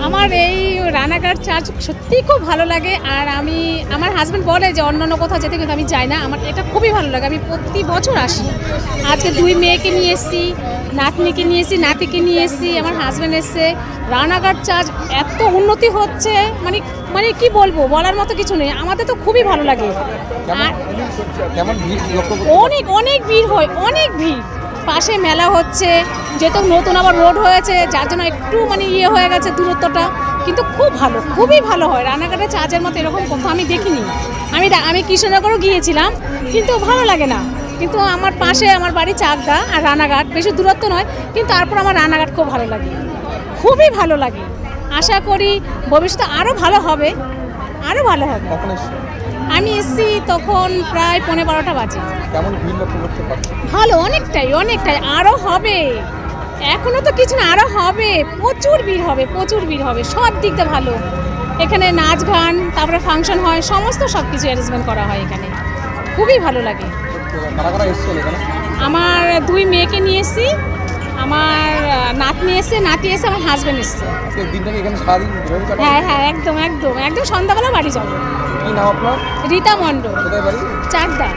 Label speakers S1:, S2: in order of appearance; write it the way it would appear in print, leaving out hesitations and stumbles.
S1: আমার এই রানাঘাট চার্চ সত্যিই খুব ভালো লাগে। আর আমার হাজব্যান্ড বলে যে অন্য কোথাও যেতে, কিন্তু আমি যাই না। আমার এটা খুবই ভালো লাগে, আমি প্রতি বছর আসি। আজকে 2 মেয়েকে নিয়ে এসেছি, নাতনিকে নিয়ে এসেছি, নাতিকে নিয়ে এসেছি, আমার হাজব্যান্ড এসছে। রানাঘাট চার্চ এত উন্নতি হচ্ছে, মানে মানে কি বলবো, বলার মতো কিছু নেই। আমাদের তো খুবই ভালো লাগে। আর অনেক অনেক ভিড় হয়, অনেক ভিড়। পাশে মেলা হচ্ছে, যেহেতু নতুন আবার রোড হয়েছে, যার জন্য একটু মানে হয়ে গেছে দূরত্বটা, কিন্তু খুব ভালো, খুবই ভালো হয়। রানাঘাটের চার্চের মতো এরকম কোথাও আমি দেখিনি। আমি কৃষ্ণনগরও গিয়েছিলাম, কিন্তু ভালো লাগে না। কিন্তু আমার পাশে আমার বাড়ি চাকদা আর রানাঘাট বেশি দূরত্ব নয়, কিন্তু তারপর আমার রানাঘাট খুব ভালো লাগে, খুবই ভালো লাগে। আশা করি ভবিষ্যতে আরও ভালো হবে, আরও ভালো হবে। আমি এসেছি তখন প্রায় 11:30 বাজে।
S2: কেমন ভিড় লক্ষ্য করতে পারছেন?
S1: ভালো, অনেকটাই অনেকটাই, আরও হবে। এখনো তো কিছু না, আরও হবে, প্রচুর ভিড় হবে, প্রচুর ভিড় হবে। সব দিক দিয়ে ভালো। এখানে নাচ গান, তারপরে ফাংশন হয়, সমস্ত সব কিছু অ্যারেঞ্জমেন্ট করা হয় এখানে, খুবই ভালো লাগে।
S2: কারা কারা এসেছিল এখানে?
S1: আমার 2 মেয়েকে নিয়ে এসেছি, আমার নাতনি এসছে, নাতি এসে, আমার হাজব্যান্ড এসছে।
S2: আজকে দিনটাকে এখানে সারাদিন ধরে কাটাবেন?
S1: হ্যাঁ হ্যাঁ, একদম একদম একদম সন্ধ্যাবেলা বাড়ি যাবো।
S2: কি নাম আপনার?
S1: রীতা মণ্ডল,
S2: কোথায় বাড়ি?
S1: চাকদা।